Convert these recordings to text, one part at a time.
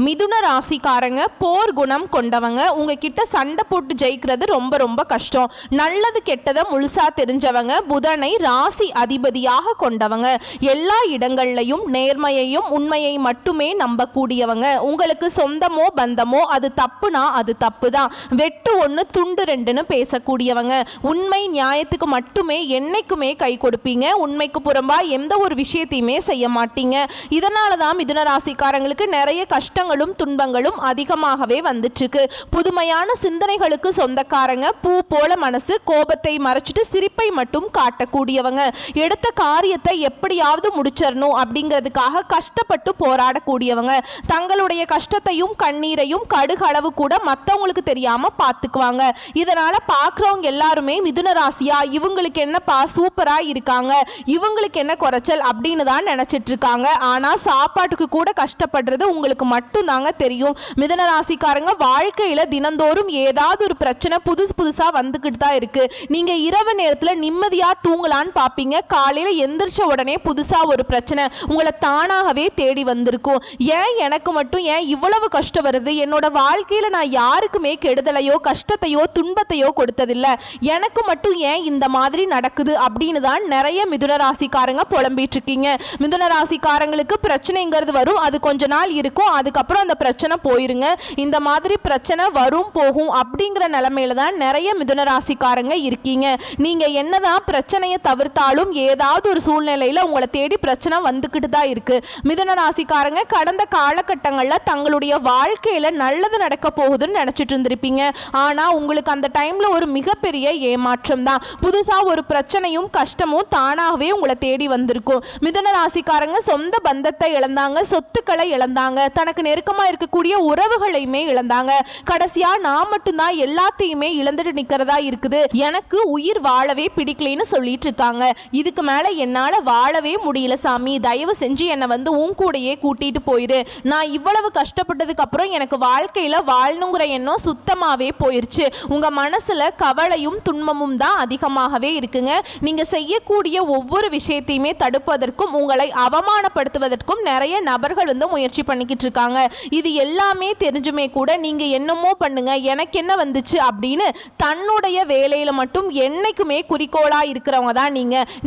மிதுன ராசிக்காரங்க போர் குணம் கொண்டவங்க. உங்ககிட்ட சண்டை போட்டு ஜெயிக்கிறது ரொம்ப ரொம்ப கஷ்டம். நல்லது கெட்டதை முழுசா தெரிஞ்சவங்க. புதனை ராசி அதிபதியாக கொண்டவங்க. எல்லா இடங்கள்லையும் நேர்மையையும் உண்மையை மட்டுமே நம்பக்கூடியவங்க. உங்களுக்கு சொந்தமோ பந்தமோ அது தப்புனா அது தப்பு தான். வெட்டு ஒன்று துண்டு ரெண்டுன்னு பேசக்கூடியவங்க. உண்மை நியாயத்துக்கு மட்டுமே என்னைக்குமே கை கொடுப்பீங்க. உண்மைக்கு புறம்பா எந்த ஒரு விஷயத்தையுமே செய்ய மாட்டீங்க. இதனால தான் மிதுன ராசிக்காரங்களுக்கு நிறைய கஷ்டங்களும் துன்பங்களும் அதிகமாகவே வந்துட்டு இருக்கு. புதுமையான சிந்தனைகளுக்கு சொந்தக்காரங்க. பூ போல மனசு. கோபத்தை மறைச்சிட்டு சிரிப்பை மட்டும் காட்டக்கூடியவங்க. எடுத்த காரியத்தை எப்படியாவது முடிச்சிடணும் அப்படிங்கிறதுக்காக கஷ்டப்பட்டு போராடக்கூடியவங்க. தங்களுடைய கஷ்டத்தையும் கண்ணீரையும் கடுகளவு கூட மற்றவங்களுக்கு தெரியாம பார்த்துக்குவாங்க. இதனால பார்க்குறவங்க எல்லாருமே மிதுன ராசியா இவங்களுக்கு என்னப்பா சூப்பரா இருக்காங்க, இவங்களுக்கு என்ன குறைச்சல் அப்படின்னு தான் நினைச்சிட்டு இருக்காங்க. ஆனா சாப்பாட்டுக்கு கூட கஷ்டப்படுறது உங்களுக்கு மட்டும் தாங்க தெரியும். மிதுன ராசிக்காரங்க வாழ்க்கையில தினந்தோறும் ஏதாவது ஒரு பிரச்சனை புதுசா வந்துகிட்டு தான் இருக்கு. நீங்க இரவு நேரத்துல நிம்மதியா தூங்கலான்னு பாப்பீங்க. காலையில எந்திரிச்ச உடனே புதுசா ஒரு பிரச்சனை உங்களை தானாகவே தேடி வந்திருக்கும். ஏன் எனக்கு மட்டும் ஏன் இவ்வளவு கஷ்டம் வருது? என்னோட வாழ்க்கையில நான் யாருக்குமே கெடுதலையோ கஷ்டத்தையோ துன்பத்தையோ கொடுத்ததில்லை. எனக்கு மட்டும் ஏன் இந்த மாதிரி நடக்குது அப்படின்னு தான் நிறைய மிதுன ராசிக்காரங்க புலம்பிட்டு இருக்கீங்க. மிதுன ராசிக்காரங்களுக்கு பிரச்சனைங்கிறது வரும். அது கொஞ்ச நாள் இருக்கும். அதுக்கப்புறம் அந்த பிரச்சனை போயிருங்க. இந்த மாதிரி பிரச்சனை வரும் போகும் அப்படிங்கிற நிலைமையில தான் நிறைய மிதுன ராசிக்காரங்க இருக்கீங்க. நீங்க என்னதான் பிரச்சனையை தவிர்த்தாலும் ஏதாவது ஒரு சூழ்நிலையில உங்களை தேடி பிரச்சனை வந்துகிட்டு தான் இருக்கு. மிதுன ராசிக்காரங்க கடந்த காலகட்டங்களில் தங்களுடைய வாழ்க்கையில நல்லது நடக்க போகுதுன்னு நினைச்சிட்டு இருந்திருப்பீங்க. ஆனா உங்களுக்கு அந்த டைம்ல ஒரு மிகப்பெரிய ஏமாற்றம் தான். புதுசா ஒரு பிரச்சனையும் கஷ்டமும் தானாகவே உங்களை தேடி வந்திருக்கும். மிதுன ராசிக்காரங்க சொந்த பந்தத்தை இழந்தாங்க, சொத்துக்களை இழந்தாங்க, தனக்கு நெருக்கமா இருக்கக்கூடிய உறவுகளையுமே இழந்தாங்க. கடைசியா நான் மட்டும்தான் எல்லாத்தையுமே இழந்துட்டு நிக்கிறதா இருக்குது, எனக்கு உயிர் வாழவே பிடிக்கலன்னு சொல்லிட்டு இருக்காங்க. இதுக்கு மேல என்னால வாழவே முடியல சாமி, தயவு செஞ்சு என்னை வந்து உன் கூடையே கூட்டிட்டு போயிரு. நான் இவ்வளவு கஷ்டப்பட்டதுக்கு அப்புறம் எனக்கு வாழ்க்கையில வாழணுங்கிற எண்ணம் சுத்தமாவே போயிருச்சு. உங்க மனசுல கவலையும் துன்பமும் தான் அதிகமாகவே இருக்குங்க. நீங்க செய்யக்கூடிய ஒவ்வொரு விஷயத்தையுமே தடுப்பதற்கும் உங்களை அவமானப்படுத்துவதற்கும் நிறைய நபர்கள் வந்து முயற்சி பண்ணிக்கிட்டு இருக்காங்க. இது எல்லாமே தெரிஞ்சுமே கூட நீங்க என்னமோ பண்ணுங்க, எனக்கு என்ன வந்துச்சு அப்படின்னு தன்னுடைய வேலையில மட்டும் என்னைக்குமே குறிக்கோளா இருக்கிறவங்க தான்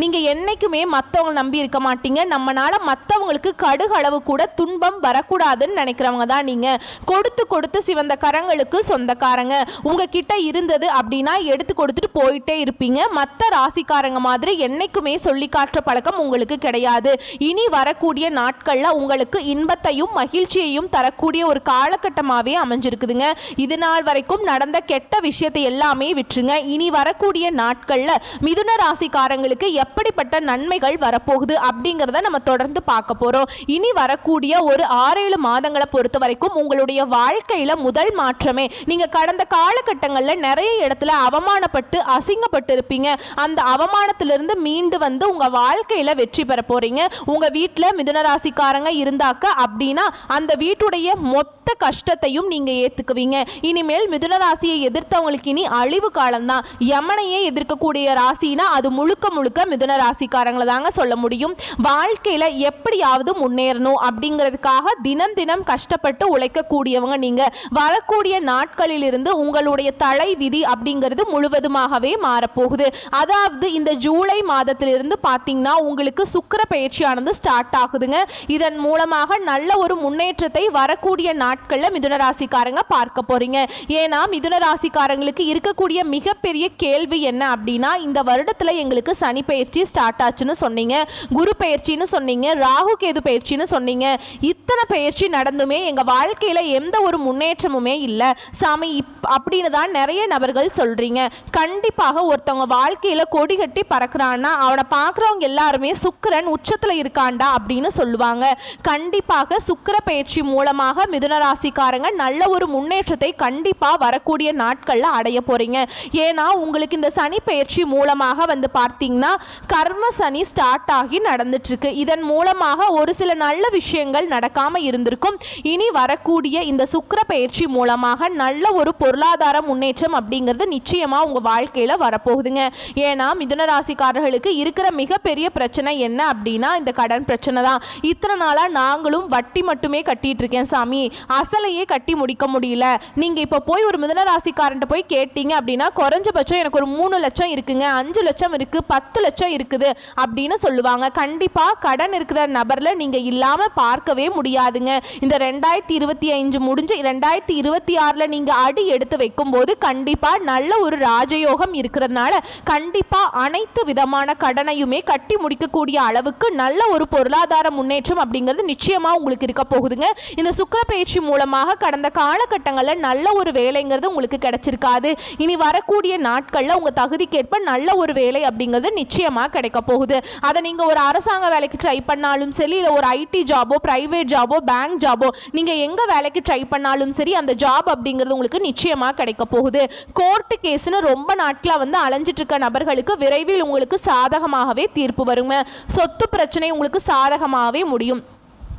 நீங்க என்னைக்குமே மற்றவங்க நம்பி இருக்க மாட்டீங்க. நம்மனால மற்றவங்களுக்கு கடுகளவு கூட துன்பம் வரக்கூடாதுன்னு நினைக்கிறவங்க தான் நீங்க. கொடுத்து கொடுத்து சிவந்த கரங்களுக்கு சொந்தக்காரங்க. உங்ககிட்ட இருந்தது அப்படின்னா எடுத்து கொடுத்துட்டு போயிட்டே இருப்பீங்க. மற்ற ராசிக்காரங்க மாதிரி என்னைக்குமே சொல்லி காட்டுற பழக்கம் உங்களுக்கு கிடையாது. இனி வரக்கூடிய நாட்கள்ல உங்களுக்கு இன்பத்தையும் மகிழ்ச்சியையும் தரக்கூடிய ஒரு காலகட்டமாகவே அமைஞ்சிருக்குதுங்க. இது நாள் வரைக்கும் நடந்த கெட்ட விஷயத்தை எல்லாமே விட்டுருங்க. இனி வரக்கூடிய நாட்கள்ல மிதுன ராசிக்காரங்களுக்கு எப்படிப்பட்ட நன்மைகள் வரப்போகுது அப்படிங்கிறத நம்ம தொடர்ந்து பார்க்க போறோம். இனி வரக்கூடிய ஒரு 6-7 மாதங்களை பொறுத்த வரைக்கும் உங்களுடைய வாழ்க்கையில முதல் மாற்றமே, நீங்க கடந்த காலகட்டங்களில் நிறைய இடத்துல அவமானப்பட்டு அசிங்கப்பட்டு இருப்பீங்க. அந்த அவமானத்திலிருந்து மீண்டு வந்து உங்க வாழ்க்கையில வெற்றி பெற போறீங்க. உங்க வீட்டில் மிதுன ராசிக்காரங்க இருந்தாக்க அப்படின்னா அந்த வீட்டுடைய மொத்த கஷ்டத்தையும் நீங்க ஏத்துக்குவீங்க. இனிமேல் மிதுன ராசியை எதிர்த்தவங்களுக்கு இனி அழிவு காலம்தான். யமனையே எதிர்க்கக்கூடிய ராசினா அது முழுக்க முழுக்க மிதுன ராசிக்காரங்களை தாங்க சொல்ல முடியும். வாழ்க்கையில எப்படியாவது முன்னேறணும் அப்படிங்கிறதுக்காக தினம் தினம் கஷ்டப்பட்டு உழைக்கக்கூடியவங்க நீங்க. வரக்கூடிய நாட்களில் இருந்து உங்களுடைய தலை விதி அப்படிங்கிறது முழுவதுமாகவே மாறப்போகுது. அதாவது இந்த ஜூலை மாதத்திலிருந்து பார்த்தீங்கன்னா உங்களுக்கு சுக்கிர பயிற்சியானது ஸ்டார்ட் ஆகுதுங்க. இதன் மூலமாக நல்ல ஒரு முன்னேற்றத்தை வரக்கூடிய நாட்களில் மிதுன ராசிக்காரங்க பார்க்க போறீங்க. ஏன்னா மிதுன ராசிக்காரங்களுக்கு இருக்கக்கூடிய மிகப்பெரிய கேள்வி என்ன அப்படின்னா, இந்த வருடத்துல எங்களுக்கு சனி பயிற்சி ஸ்டார்ட் ஆச்சுன்னு சொன்னீங்க, குரு பயிற்சின்னு சொன்னீங்க, ராகு கேது பயிற்சின்னு சொன்னீங்க. இத்தனை பயிற்சி நடந்துமே எங்க வாழ்க்கையில எந்த ஒரு முன்னேற்றமுமே இல்லை சாமி அப்படின்னு தான் நிறைய நபர்கள் சொல்றீங்க. கண்டிப்பாக ஒருத்தவங்க வாழ்க்கையில கொடி கட்டி பறக்கிறான்னா அவனை பார்க்குறவங்க எல்லாருமே சுக்கிரன் உச்சத்துல இருக்காண்டா அப்படின்னு சொல்லுவாங்க. கண்டிப்பாக சுக்கிர பயிற்சி மூலமாக மிதுன ராசிக்காரங்க நல்ல ஒரு முன்னேற்றத்தை கண்டிப்பா வரக்கூடிய நாட்கள்ல அடைய போறீங்க. ஏன்னா உங்களுக்கு இந்த சனி பயிற்சி மூலமாக வந்து பார்த்தீங்கன்னா கர்ம சனி ஸ்டார்ட் ஆகி நடந்துட்டு இருக்கு. இதன் மூலமாக ஒரு சில நல்ல விஷயங்கள் நடக்காம இருந்திருக்கும். இனி வரக்கூடிய இந்த சுக்கிர பயிற்சி மூலமாக நல்ல ஒரு பொருளாதார முன்னேற்றம் அப்படிங்கிறது நிச்சயமா உங்க வாழ்க்கையில வரப்போகுதுங்க. ஏன்னா மிதுன ராசிக்காரர்களுக்கு இருக்கிற மிகப்பெரிய பிரச்சனை என்ன அப்படின்னா இந்த கடன் பிரச்சனை தான். இத்தனை நாளா நாங்களும் வட்டி மட்டுமே கட்டிட்டு பண்ணிட்டு இருக்கேன் சாமி, அசலையே கட்டி முடிக்க முடியல. நீங்க இப்ப போய் ஒரு மிதுன ராசிக்காரன்ட்ட போய் கேட்டீங்க அப்படின்னா குறைஞ்சபட்சம் எனக்கு ஒரு 3 லட்சம் இருக்குங்க, 5 லட்சம் இருக்கு, 10 லட்சம் இருக்குது அப்படின்னு சொல்லுவாங்க. கண்டிப்பா கடன் இருக்கிற நபர்ல நீங்க இல்லாம பார்க்கவே முடியாதுங்க. இந்த 2025 முடிஞ்சு 2026ல நீங்க அடி எடுத்து வைக்கும் போது கண்டிப்பா நல்ல ஒரு ராஜயோகம் இருக்கிறதுனால கண்டிப்பா அனைத்து விதமான கடனையுமே கட்டி முடிக்கக்கூடிய அளவுக்கு நல்ல ஒரு பொருளாதார முன்னேற்றம் அப்படிங்கிறது நிச்சயமா உங்களுக்கு இருக்க போகுதுங்க. இந்த சுக்கிர பயிற்சி மூலமாக கடந்த காலகட்டங்களில் நல்ல ஒரு வேலைங்கிறது உங்களுக்கு கிடைச்சிருக்காது. இனி வரக்கூடிய நாட்கள்ல உங்க தகுதிக்கேற்ப நல்ல ஒரு வேலை அப்படிங்கிறது நிச்சயமா கிடைக்க போகுது. அதை நீங்க ஒரு அரசாங்க வேலைக்கு ட்ரை பண்ணாலும் சரி, இல்லை ஒரு ஐடி ஜாபோ, பிரைவேட் ஜாபோ, பேங்க் ஜாபோ, நீங்க எங்க வேலைக்கு ட்ரை பண்ணாலும் சரி அந்த ஜாப் அப்படிங்கிறது உங்களுக்கு நிச்சயமா கிடைக்க போகுது. கோர்ட்டு கேஸ்னு ரொம்ப நாட்களா அலைஞ்சிட்டு இருக்க நபர்களுக்கு விரைவில் உங்களுக்கு சாதகமாகவே தீர்ப்பு வருங்க. சொத்து பிரச்சனை உங்களுக்கு சாதகமாகவே முடியும்.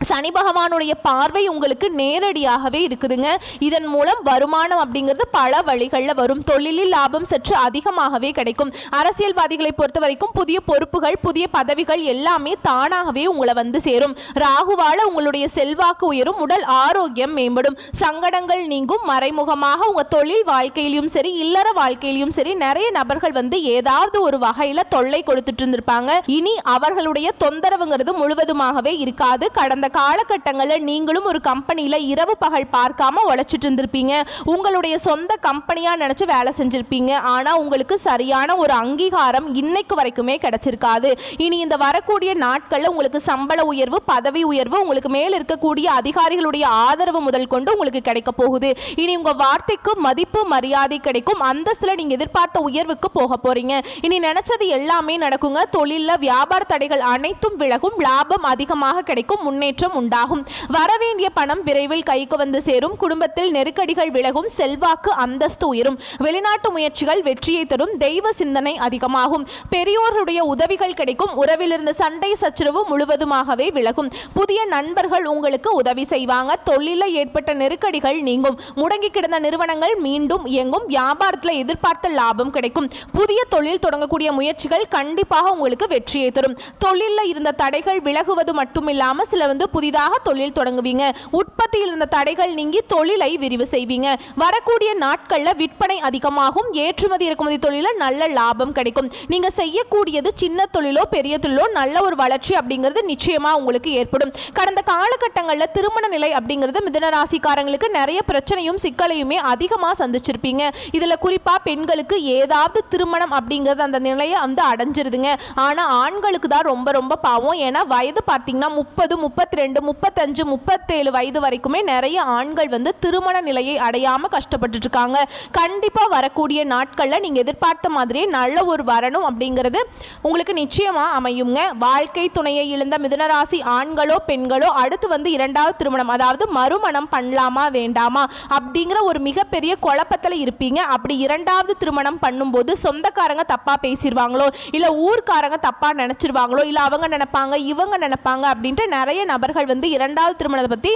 சனி பகவானுடைய பார்வை உங்களுக்கு நேரடியாகவே இருக்குதுங்க. இதன் மூலம் வருமானம் அப்படிங்கிறது பல வழிகளில் வரும். தொழிலில் லாபம் சற்று அதிகமாகவே கிடைக்கும். அரசியல்வாதிகளை பொறுத்த வரைக்கும் புதிய பொறுப்புகள், புதிய பதவிகள் எல்லாமே தானாகவே உங்களை சேரும். ராகுவால உங்களுடைய செல்வாக்கு உயரும், உடல் ஆரோக்கியம் மேம்படும், சங்கடங்கள் நீங்கும். மறைமுகமாக உங்க தொழில் வாழ்க்கையிலும் சரி, இல்லற வாழ்க்கையிலும் சரி நிறைய நபர்கள் ஏதாவது ஒரு வகையில தொல்லை கொடுத்துட்டு இருந்திருப்பாங்க. இனி அவர்களுடைய தொந்தரவுங்கிறது முழுவதுமாகவே இருக்காது. கடந்த காலகட்டங்களில் நீங்களும் ஒரு கம்பெனியில் இரவு பகல் பார்க்காம உழைச்சிட்டு இருந்திருப்பீங்க. உங்களுடைய சொந்த கம்பெனியாக நினச்சி வேலை செஞ்சுருப்பீங்க. ஆனால் உங்களுக்கு சரியான ஒரு அங்கீகாரம் இன்னைக்கு வரைக்குமே கிடைச்சிருக்காது. இனி இந்த வரக்கூடிய நாட்களில் உங்களுக்கு சம்பள உயர்வு, பதவி உயர்வு, உங்களுக்கு மேல் இருக்கக்கூடிய அதிகாரிகளுடைய ஆதரவு முதல் கொண்டு உங்களுக்கு கிடைக்க போகுது. இனி உங்கள் வார்த்தைக்கு மதிப்பு மரியாதை கிடைக்கும். அந்தஸ்தில் நீங்கள் எதிர்பார்த்த உயர்வுக்கு போக போறீங்க. இனி நினைச்சது எல்லாமே நடக்குங்க. தொழிலில் வியாபார தடைகள் அனைத்தும் விலகும். லாபம் அதிகமாக கிடைக்கும். முன்னேற்றம் உண்டாகும். வரவேண்டிய பணம் விரைவில் கைக்கு சேரும். குடும்பத்தில் நெருக்கடிகள் விலகும். செல்வாக்கு அந்தஸ்து உயரும். வெளிநாட்டு முயற்சிகள் வெற்றியை தரும். தெய்வ சிந்தனை அதிகமாகும். பெரியோர்களுடைய உதவிகள் கிடைக்கும். உறவிலிருந்து சண்டை சச்சரவு முழுவதுமாகவே விலகும். புதிய நண்பர்கள் உங்களுக்கு உதவி செய்வாங்க. தொழிலில் ஏற்பட்ட நெருக்கடிகள் நீங்கும். முடங்கி கிடந்த நிறுவனங்கள் மீண்டும் இயங்கும். வியாபாரத்தில் எதிர்பார்த்த லாபம் கிடைக்கும். புதிய தொழில் தொடங்கக்கூடிய முயற்சிகள் கண்டிப்பாக உங்களுக்கு வெற்றியை தரும். தொழிலில் இருந்த தடைகள் விலகுவது மட்டுமில்லாம சில புதிதாக தொழில் தொடங்குவீங்க. உற்பத்தியில் இருந்த தடைகள் நீங்கி தொழிலை விரிவு செய்வீங்க. வரக்கூடிய நாட்களில் விற்பனை அதிகமாகும். ஏற்றுமதி இறக்குமதி தொழிலில் நல்ல லாபம் கிடைக்கும். நீங்க செய்யக்கூடியது சின்ன தொழிலோ பெரிய தொழிலோ நல்ல ஒரு வளர்ச்சி அப்படிங்கிறது நிச்சயமா உங்களுக்கு ஏற்படும். கடந்த காலகட்டங்களில் திருமண நிலை அப்படிங்கிறது மிதுன ராசிக்காரங்களுக்கு நிறைய பிரச்சனையும் சிக்கலையுமே அதிகமாக சந்திச்சிருப்பீங்க. இதுல குறிப்பா பெண்களுக்கு ஏதாவது திருமணம் அப்படிங்கிறது அந்த நிலையை அடைஞ்சிருதுங்க. ஆனா ஆண்களுக்கு தான் ரொம்ப ரொம்ப பாவம். ஏன்னா வயது பார்த்தீங்கன்னா 30, 32, 35, 37 வயது வரைக்குமே நிறைய ஆண்கள் திருமண நிலையை அடையாம கஷ்டப்பட்டு இருக்காங்க. கண்டிப்பா வரக்கூடிய நாட்கள்ல நீங்க எதிர்பார்த்த மாதிரியே நல்ல ஒரு வரணும் அப்படிங்கிறது உங்களுக்கு நிச்சயமா அமையுங்க. வாழ்க்கை துணையை இழந்த மிதுனராசி ஆண்களோ பெண்களோ அடுத்து இரண்டாவது திருமணம், அதாவது மறுமணம் பண்ணலாமா வேண்டாமா அப்படிங்கிற ஒரு மிகப்பெரிய குழப்பத்தில் இருப்பீங்க. அப்படி இரண்டாவது திருமணம் பண்ணும்போது சொந்தக்காரங்க தப்பா பேசிடுவாங்களோ, இல்ல ஊர்க்காரங்க தப்பா நினைச்சிருவாங்களோ, இல்ல அவங்க நினைப்பாங்க இவங்க நினைப்பாங்க அப்படின்ட்டு நிறைய நபர்கள் இரண்டாவது திருமணத்தை பத்தி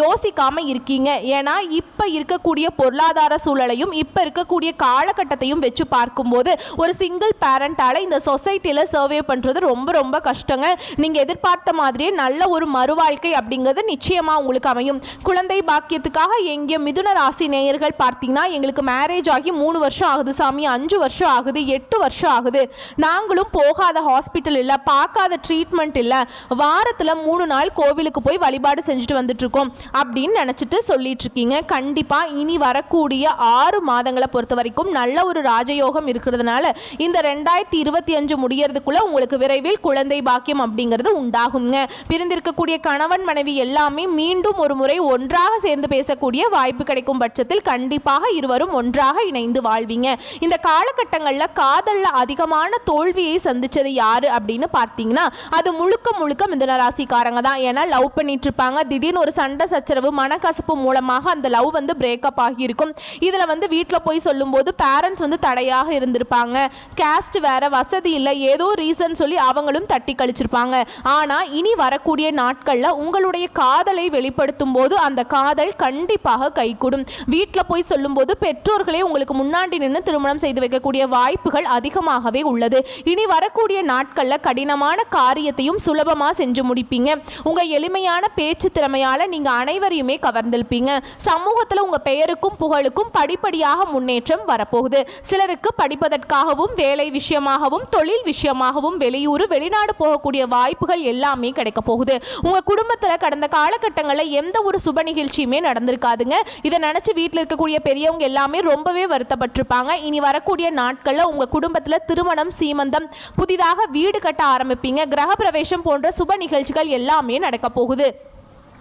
யோசிக்காம இருக்கீங்க. ஏன்னா இப்ப இருக்கக்கூடிய பொருளாதார சூழலையும் இப்ப இருக்கக்கூடிய காலகட்டத்தையும் வச்சு பார்க்கும்போது ஒரு சிங்கிள் பேரண்டால இந்த சொசைட்டில சர்வே பண்றது ரொம்ப ரொம்ப கஷ்டங்க. நீங்க எதிர்பார்த்த மாதிரியே நல்ல ஒரு மறுவாழ்க்கை அப்படிங்கிறது நிச்சயமா உங்களுக்கு அமையும். குழந்தை பாக்கியத்துக்காக எங்க மிதுன ராசி நேயர்கள் பார்த்தீங்கன்னா எங்களுக்கு மேரேஜ் ஆகி 3 வருஷம் ஆகுது சாமி, 5 வருஷம் ஆகுது, 8 வருஷம் ஆகுது, நாங்களும் போகாத ஹாஸ்பிட்டல் இல்ல, பார்க்காத ட்ரீட்மெண்ட் இல்ல, வாரத்துல 3 நாள் கோவிலுக்கு போய் வழிபாடு செஞ்சுட்டு வந்துட்டு இருக்கோம் அப்படின்னு நினைச்சிட்டு சொல்லிட்டு இருக்கீங்க. கண்டிப்பா இனி வரக்கூடிய 6 மாதங்களை பொறுத்த வரைக்கும் நல்ல ஒரு ராஜயோகம் இருக்கிறதுனால இந்த 2025 முடியறதுக்குள்ள உங்களுக்கு விரைவில் குழந்தை பாக்கியம் அப்படிங்கிறது உண்டாகுங்க. பிரிந்திருக்கக்கூடிய கணவன் மனைவி எல்லாமே மீண்டும் ஒரு முறை ஒன்றாக சேர்ந்து பேசக்கூடிய வாய்ப்பு கிடைக்கும் பட்சத்தில் கண்டிப்பாக இருவரும் ஒன்றாக இணைந்து வாழ்வீங்க. இந்த காலகட்டங்களில் காதல்ல அதிகமான தோல்வியை சந்திச்சது யாரு அப்படின்னு பார்த்தீங்கன்னா அது முழுக்க முழுக்க மிதுன ராசிக்காரங்க தான். ஏன்னா லவ் பண்ணிட்டு இருப்பாங்க, திடீர்னு ஒரு சண்டை சச்சரவு மனக்கசப்பு மூலமாக அந்த லவ் பிரேக்கப் ஆகியிருக்கும். இதில் வீட்டில் போய் சொல்லும்போது பேரண்ட்ஸ் தடையாக இருந்திருப்பாங்க. கேஸ்ட் வேற, வசதி இல்லை, ஏதோ ரீசன் சொல்லி அவங்களும் தட்டி கழிச்சிருப்பாங்க. ஆனால் இனி வரக்கூடிய நாட்களில் உங்களுடைய காதலை வெளிப்படுத்தும் போது அந்த காதல் கண்டிப்பாக கைகூடும். வீட்டில் போய் சொல்லும்போது பெற்றோர்களே உங்களுக்கு முன்னாடி நின்று திருமணம் செய்து வைக்கக்கூடிய வாய்ப்புகள் அதிகமாகவே உள்ளது. இனி வரக்கூடிய நாட்களில் கடினமான காரியத்தையும் சுலபமாக செஞ்சு முடிப்பீங்க. உங்கள் எளிமையான பேச்சு திறமையால நீங்க அனைவரையுமே கவர்ந்திருப்பீங்க. சமூகத்துல உங்க பெயருக்கும் புகழுக்கும் படிப்படியாக முன்னேற்றம் வரப்போகுது. சிலருக்கு படிப்பதற்காகவும் வேலை விஷயமாகவும் தொழில் விஷயமாகவும் வெளியூர் வெளிநாடு போகக்கூடிய வாய்ப்புகள் எல்லாமே கிடைக்க போகுது. உங்க குடும்பத்துல கடந்த காலகட்டங்களில் எந்த ஒரு சுப நிகழ்ச்சியுமே நடந்திருக்காதுங்க. இதை நினைச்சு வீட்டில் இருக்கக்கூடிய பெரியவங்க எல்லாமே ரொம்பவே வருத்தப்பட்டிருப்பாங்க. இனி வரக்கூடிய நாட்கள்ல உங்க குடும்பத்துல திருமணம், சீமந்தம், புதிதாக வீடு கட்ட ஆரம்பிப்பீங்க. கிரக பிரவேசம் போன்ற சுப நிகழ்ச்சிகள் எல்லாமே நடக்க போகுது.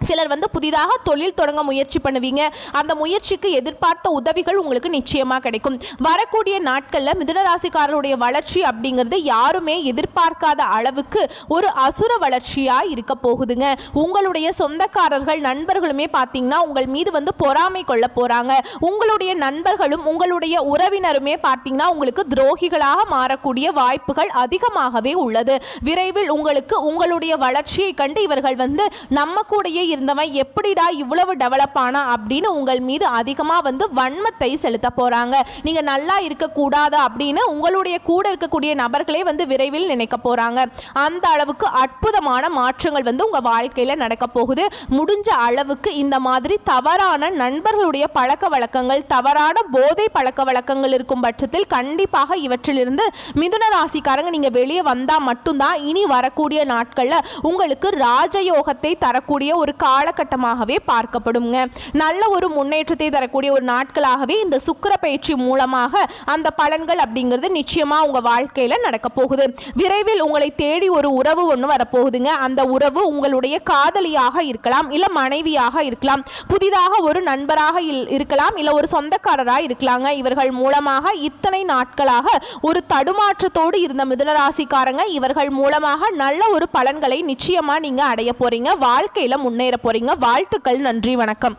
சிலர் புதிதாக தொழில் தொடங்க முயற்சி பண்ணுவீங்க. அந்த முயற்சிக்கு எதிர்பார்த்த உதவிகள் உங்களுக்கு நிச்சயமாக கிடைக்கும். வரக்கூடிய நாட்களில் மிதுனராசிக்காரருடைய வளர்ச்சி அப்படிங்கிறது யாருமே எதிர்பார்க்காத அளவுக்கு ஒரு அசுர வளர்ச்சியாக இருக்க போகுதுங்க. உங்களுடைய சொந்தக்காரர்கள், நண்பர்களுமே பார்த்தீங்கன்னா உங்கள் மீது பொறாமை கொள்ள போகிறாங்க. உங்களுடைய நண்பர்களும் உங்களுடைய உறவினருமே பார்த்தீங்கன்னா உங்களுக்கு துரோகிகளாக மாறக்கூடிய வாய்ப்புகள் அதிகமாகவே உள்ளது. விரைவில் உங்களுக்கு உங்களுடைய வளர்ச்சியை கண்டு இவர்கள் நம்ம கூடயே இருந்தவன் எப்படிடா இவ்வளவு டெவலப் ஆனா அப்படின்னு உங்கள் மீது அதிகமாக வன்மத்தை செலுத்த போறாங்க. நீங்க நல்லா இருக்கக்கூடாது அப்படின்னு உங்களுடைய கூட இருக்கக்கூடிய நபர்களே விரைவில் நினைக்க போறாங்க. அந்த அளவுக்கு அற்புதமான மாற்றங்கள் உங்க வாழ்க்கையில நடக்க போகுது. முடிஞ்ச அளவுக்கு இந்த மாதிரி தவறான நண்பர்களுடைய பழக்க வழக்கங்கள், தவறான போதை பழக்க வழக்கங்கள் இருக்கும் பட்சத்தில் கண்டிப்பாக இவற்றிலிருந்து மிதுன ராசிக்காரங்க நீங்க வெளியே வந்தா மட்டும்தான் இனி வரக்கூடிய நாட்கள்ல உங்களுக்கு ராஜயோகத்தை தரக்கூடிய ஒரு காலகட்டமாகவே பார்க்கப்படுங்க. நல்ல ஒரு முன்னேற்றத்தை தரக்கூடிய ஒரு நாட்களாகவே இந்த சுக்கிர பயிற்சி மூலமாக அந்த பலன்கள் அப்படிங்கிறது நிச்சயமா உங்க வாழ்க்கையில நடக்க போகுது. விரைவில் உங்களை தேடி ஒரு உறவு ஒன்று வரப்போகுதுங்க. அந்த உறவு உங்களுடைய காதலியாக இருக்கலாம், இல்ல மனைவியாக இருக்கலாம், புதிதாக ஒரு நண்பராக இருக்கலாம், இல்ல ஒரு சொந்தக்காரராக இருக்கலாங்க. இவர்கள் மூலமாக இத்தனை நாட்களாக ஒரு தடுமாற்றத்தோடு இருந்த மிதுனராசிக்காரங்க இவர்கள் மூலமாக நல்ல ஒரு பலன்களை நிச்சயமா நீங்க அடைய போறீங்க. வாழ்க்கையில முன்னேற போறீங்க. வாழ்த்துக்கள். நன்றி, வணக்கம்.